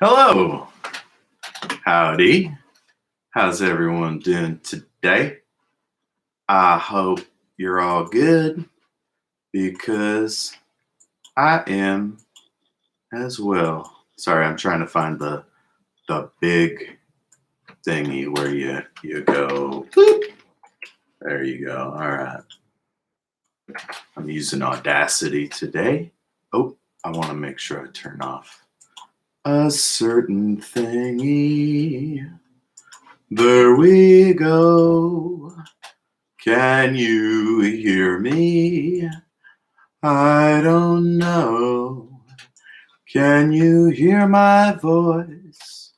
Hello, howdy. How's everyone doing today? I hope you're all good because I am as well. Sorry, I'm trying to find the big thingy where you go. Boop. There you go. All right. I'm using Audacity today. Oh, I want to make sure I turn off a certain thingy. There we go. Can you hear me? I don't know. Can you hear my voice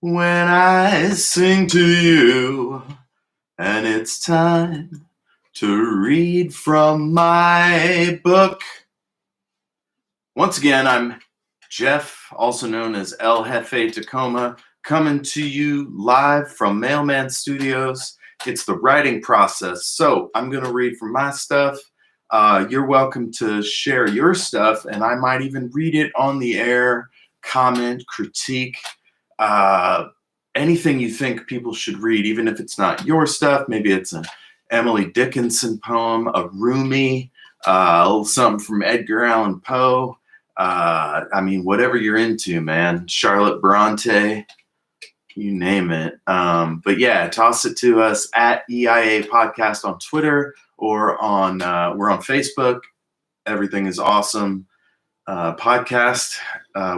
when I sing to you? And it's time to read from my book. Once again, I'm Jeff, also known as El Jefe Tacoma, coming to you live from Mailman Studios. It's the writing process. So I'm going to read from my stuff. You're welcome to share your stuff, and I might even read it on the air, comment, critique, anything you think people should read, even if it's not your stuff. Maybe it's an Emily Dickinson poem, a Rumi, a little something from Edgar Allan Poe. I mean, whatever you're into, man. Charlotte Bronte, you name it. But yeah, toss it to us at EIA Podcast on Twitter or on we're on Facebook. Everything is awesome. Podcast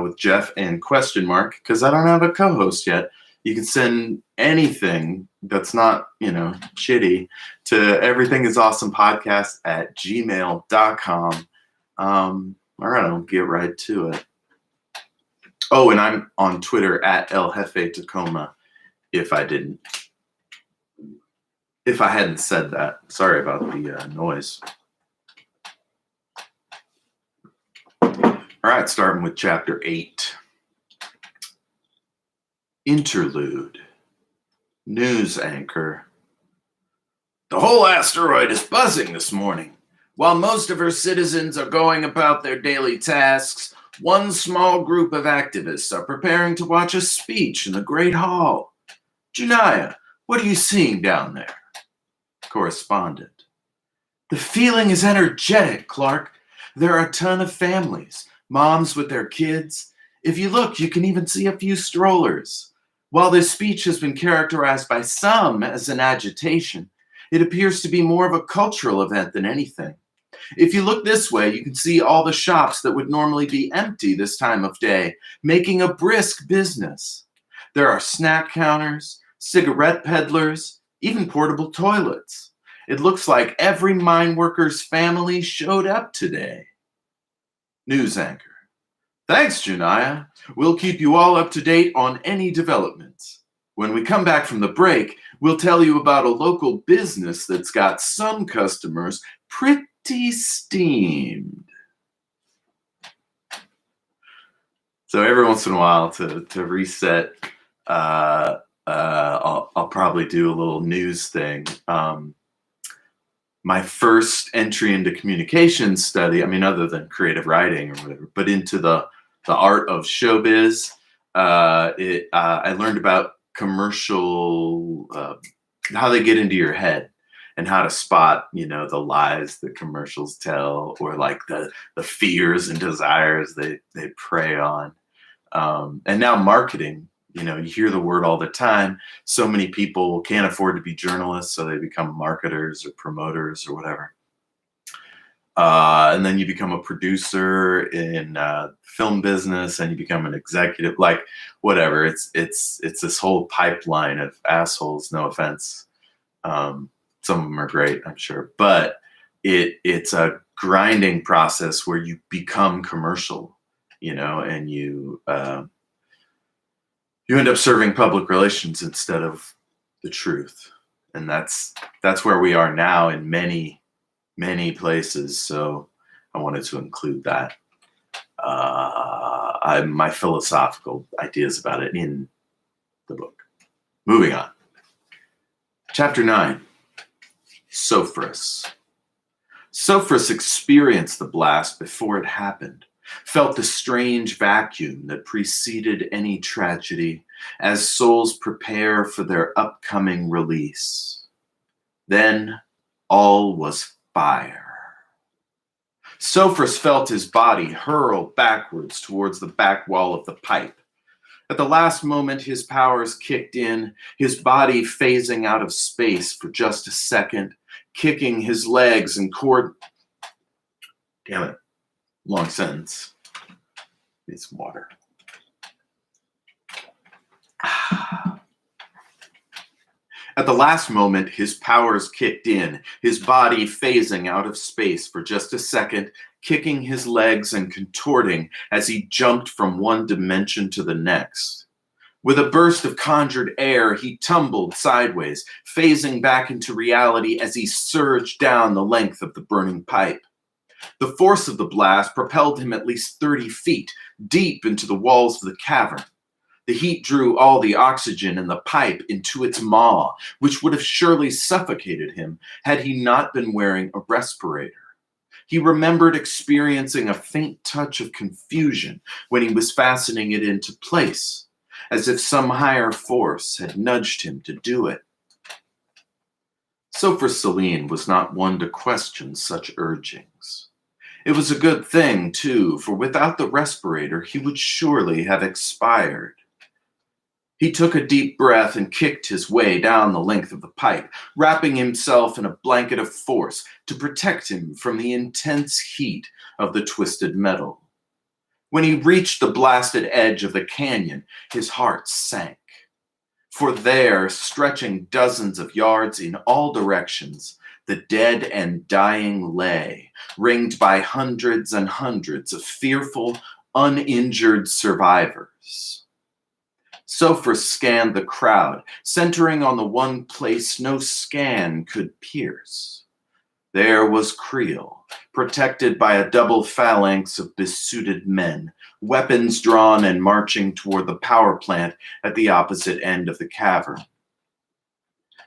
with Jeff and question mark, because I don't have a co-host yet. You can send anything that's not, shitty to everythingisawesomepodcast at gmail.com. All right, I'll get right to it. Oh, and I'm on Twitter at El Jefe Tacoma. If I hadn't said that, sorry about the noise. All right, starting with chapter 8. Interlude. News anchor. The whole asteroid is buzzing this morning. While most of her citizens are going about their daily tasks, one small group of activists are preparing to watch a speech in the Great Hall. Janaya, what are you seeing down there? Correspondent. The feeling is energetic, Clark. There are a ton of families, moms with their kids. If you look, you can even see a few strollers. While this speech has been characterized by some as an agitation, it appears to be more of a cultural event than anything. If you look this way, you can see all the shops that would normally be empty this time of day, making a brisk business. There are snack counters, cigarette peddlers, even portable toilets. It looks like every mine worker's family showed up today. News anchor. Thanks, Janaya. We'll keep you all up to date on any developments. When we come back from the break, we'll tell you about a local business that's got some customers pretty steamed. So every once in a while, to reset, I'll probably do a little news thing. My first entry into communication study, I mean, other than creative writing or whatever, but into the art of showbiz, I learned about commercial, how they get into your head and how to spot, the lies that commercials tell, or like the fears and desires they prey on. And now marketing, you hear the word all the time. So many people can't afford to be journalists, so they become marketers or promoters or whatever. And then you become a producer in film business, and you become an executive, like whatever. It's this whole pipeline of assholes. No offense. Some of them are great, I'm sure, but it's a grinding process where you become commercial, and you end up serving public relations instead of the truth. And that's where we are now in many places. So I wanted to include that. My philosophical ideas about it in the book. Moving on. Chapter 9. Sophros. Sophros experienced the blast before it happened. felt the strange vacuum that preceded any tragedy as souls prepare for their upcoming release. Then all was fire. Sophros felt his body hurl backwards towards the back wall of the pipe. At the last moment, his powers kicked in, his body phasing out of space for just a second, kicking his legs and Damn it. Long sentence. Need some water. At the last moment, his powers kicked in, his body phasing out of space for just a second, kicking his legs and contorting as he jumped from one dimension to the next. With a burst of conjured air, he tumbled sideways, phasing back into reality as he surged down the length of the burning pipe. The force of the blast propelled him at least 30 feet, deep into the walls of the cavern. The heat drew all the oxygen in the pipe into its maw, which would have surely suffocated him had he not been wearing a respirator. He remembered experiencing a faint touch of confusion when he was fastening it into place, as if some higher force had nudged him to do it. Sophros Selene was not one to question such urgings. It was a good thing, too, for without the respirator, he would surely have expired. He took a deep breath and kicked his way down the length of the pipe, wrapping himself in a blanket of force to protect him from the intense heat of the twisted metal. When he reached the blasted edge of the canyon, his heart sank. For there, stretching dozens of yards in all directions, the dead and dying lay, ringed by hundreds and hundreds of fearful, uninjured survivors. Sophros scanned the crowd, centering on the one place no scan could pierce. There was Creel, protected by a double phalanx of besuited men, weapons drawn and marching toward the power plant at the opposite end of the cavern.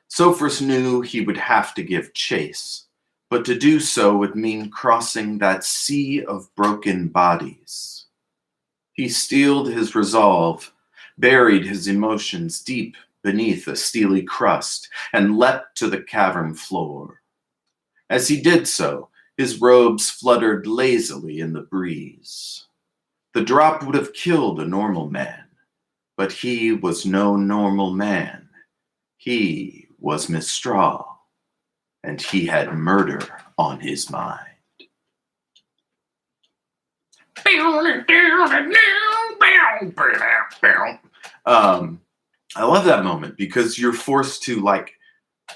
Sophros knew he would have to give chase, but to do so would mean crossing that sea of broken bodies. He steeled his resolve, buried his emotions deep beneath a steely crust, and leapt to the cavern floor. As he did so, his robes fluttered lazily in the breeze. The drop would have killed a normal man, but he was no normal man. He was Mistral, and he had murder on his mind. I love that moment because you're forced to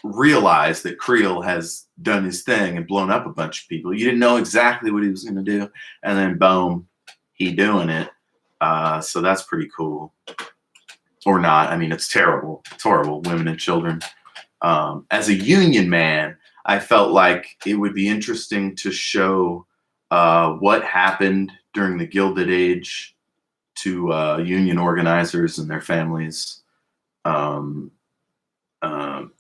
realize that Creel has done his thing and blown up a bunch of people. You didn't know exactly what he was going to do, and then boom, he doing it. So that's pretty cool. Or not. I mean, it's terrible. It's horrible. Women and children. As a union man, I felt like it would be interesting to show what happened during the Gilded Age to union organizers and their families.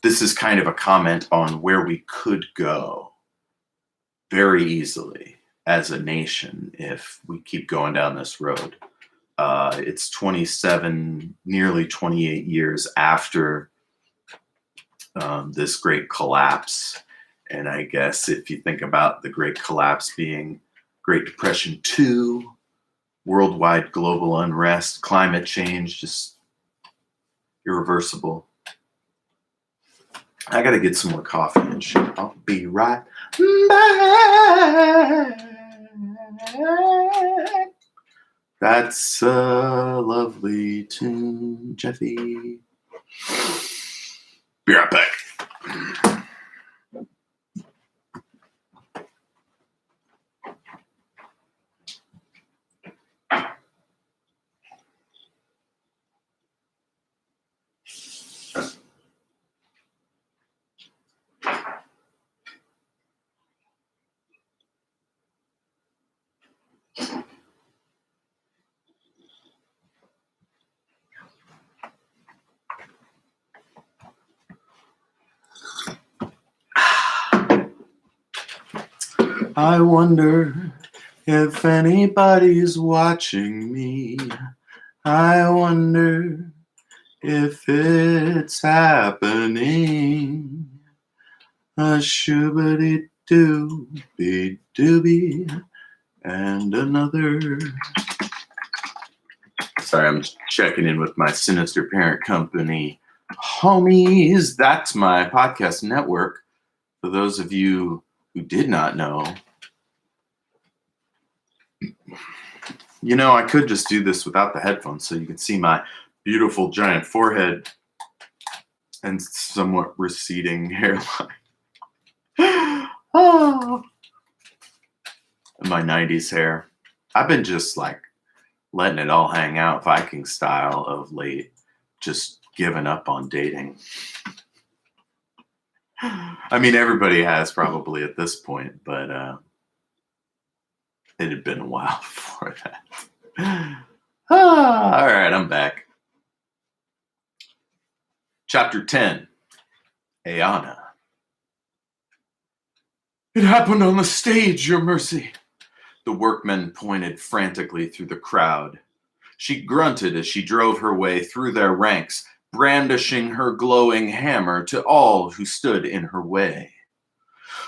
This is kind of a comment on where we could go very easily as a nation if we keep going down this road. It's 27, nearly 28 years after this great collapse. And I guess if you think about the great collapse being Great Depression 2, worldwide global unrest, climate change, just irreversible. I gotta get some more coffee and shit. I'll be right back. That's a lovely tune, Jeffy. Be right back. I wonder If anybody's watching me, I wonder if it's happening. A shoobity-dooby-dooby and another. Sorry, I'm checking in with my sinister parent company homies. That's my podcast network. For those of you who did not know, you know, I could just do this without the headphones so you can see my beautiful giant forehead and somewhat receding hairline. Oh. My 90s hair. I've been just like letting it all hang out Viking style of late, just giving up on dating. I mean, everybody has probably at this point, but it had been a while before that. All right, I'm back. Chapter 10, Ayana. It happened on the stage, Your Mercy. The workmen pointed frantically through the crowd. She grunted as she drove her way through their ranks, brandishing her glowing hammer to all who stood in her way.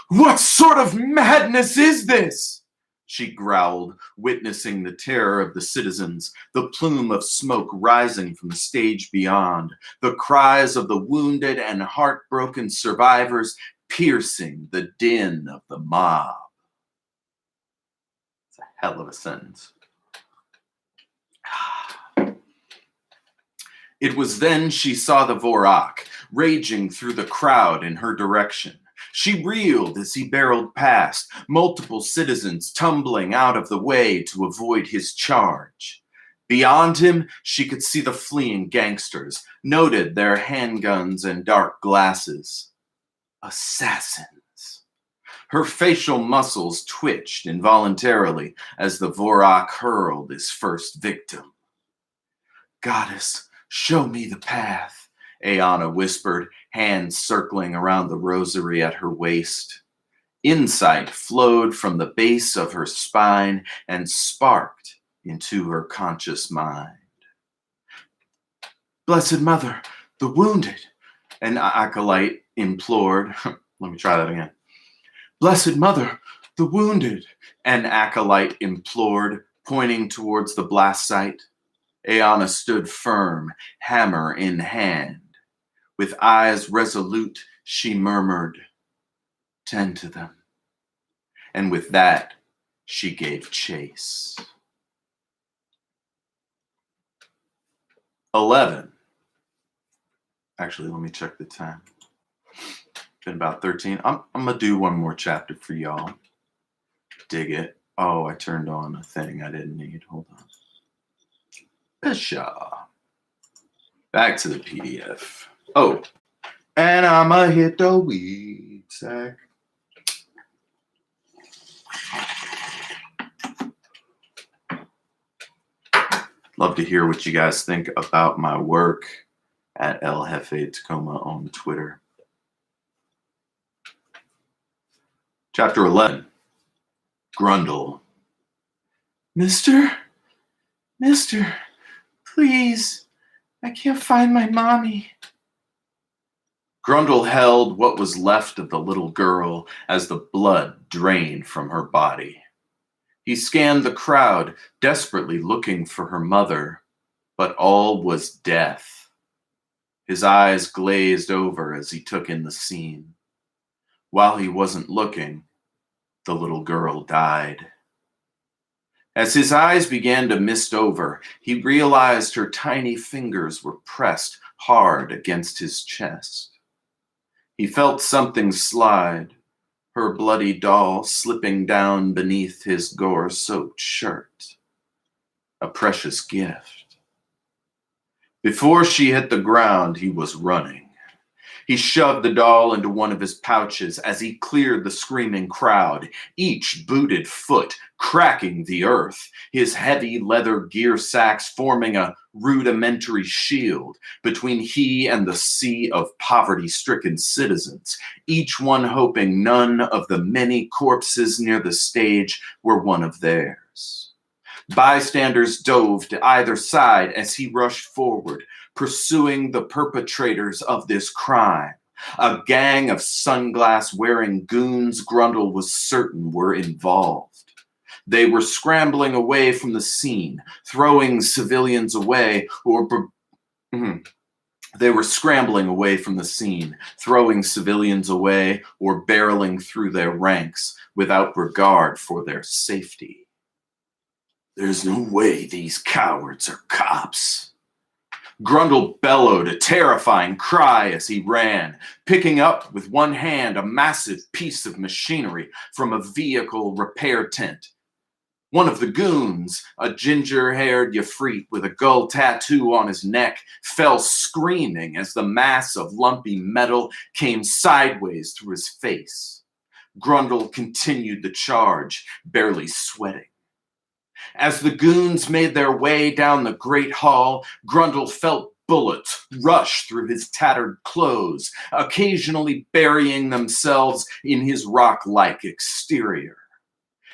What sort of madness is this? She growled, witnessing the terror of the citizens, the plume of smoke rising from the stage beyond, the cries of the wounded and heartbroken survivors piercing the din of the mob. It's a hell of a sentence. It was then she saw the Vorak raging through the crowd in her direction. She reeled as he barreled past, multiple citizens tumbling out of the way to avoid his charge. Beyond him, she could see the fleeing gangsters, noted their handguns and dark glasses. Assassins. Her facial muscles twitched involuntarily as the Vorak hurled his first victim. Goddess, show me the path, Ayana whispered, hands circling around the rosary at her waist. Insight flowed from the base of her spine and sparked into her conscious mind. Blessed Mother, the wounded, an acolyte implored. Let me try that again. Blessed Mother, the wounded, an acolyte implored, pointing towards the blast site. Ayana stood firm, hammer in hand. With eyes resolute, she murmured, "Tend to them." And with that, she gave chase. 11. Actually, let me check the time. Been about 13. I'm gonna do one more chapter for y'all. Dig it. Oh, I turned on a thing I didn't need. Hold on. Pshaw. Back to the PDF. Oh, and I'ma hit the weed sack. Love to hear what you guys think about my work at El Jefe Tacoma on Twitter. Chapter 11, Grundle. Mister, please, I can't find my mommy. Grundle held what was left of the little girl as the blood drained from her body. He scanned the crowd, desperately looking for her mother, but all was death. His eyes glazed over as he took in the scene. While he wasn't looking, the little girl died. As his eyes began to mist over, he realized her tiny fingers were pressed hard against his chest. He felt something slide, her bloody doll slipping down beneath his gore-soaked shirt. A precious gift. Before she hit the ground, he was running. He shoved the doll into one of his pouches as he cleared the screaming crowd, each booted foot cracking the earth, his heavy leather gear sacks forming a rudimentary shield between he and the sea of poverty-stricken citizens, each one hoping none of the many corpses near the stage were one of theirs. Bystanders dove to either side as he rushed forward, pursuing the perpetrators of this crime. A gang of sunglass-wearing goons Grundle was certain were involved. They were scrambling away from the scene, throwing civilians away, They were scrambling away from the scene, throwing civilians away or barreling through their ranks without regard for their safety. There's no way these cowards are cops. Grundle bellowed a terrifying cry as he ran, picking up with one hand a massive piece of machinery from a vehicle repair tent. One of the goons, a ginger-haired Yafrit with a gull tattoo on his neck, fell screaming as the mass of lumpy metal came sideways through his face. Grundle continued the charge, barely sweating. As the goons made their way down the great hall, Grundle felt bullets rush through his tattered clothes, occasionally burying themselves in his rock-like exterior.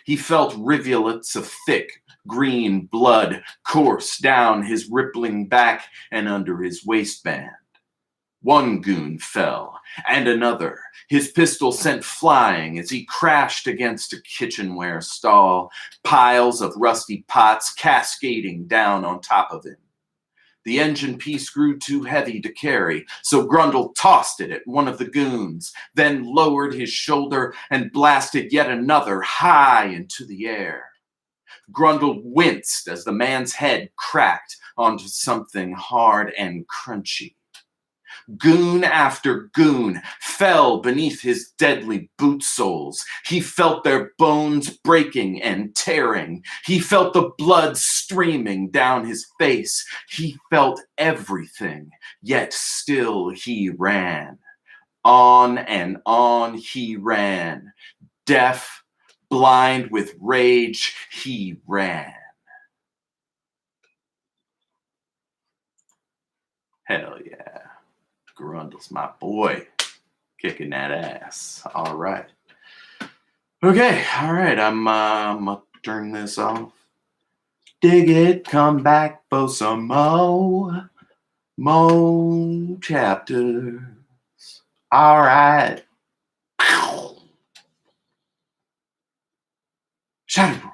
He felt rivulets of thick, green blood course down his rippling back and under his waistband. One goon fell, and another, his pistol sent flying as he crashed against a kitchenware stall, piles of rusty pots cascading down on top of him. The engine piece grew too heavy to carry, so Grundle tossed it at one of the goons, then lowered his shoulder and blasted yet another high into the air. Grundle winced as the man's head cracked onto something hard and crunchy. Goon after goon fell beneath his deadly boot soles. He felt their bones breaking and tearing. He felt the blood streaming down his face. He felt everything, yet still he ran. On and on he ran. Deaf, blind with rage, he ran. Hell yeah. Grundle's my boy, kicking that ass. All right. Okay, all right. I'm gonna turn this off. Dig it, come back for some more chapters. All right. Shadow.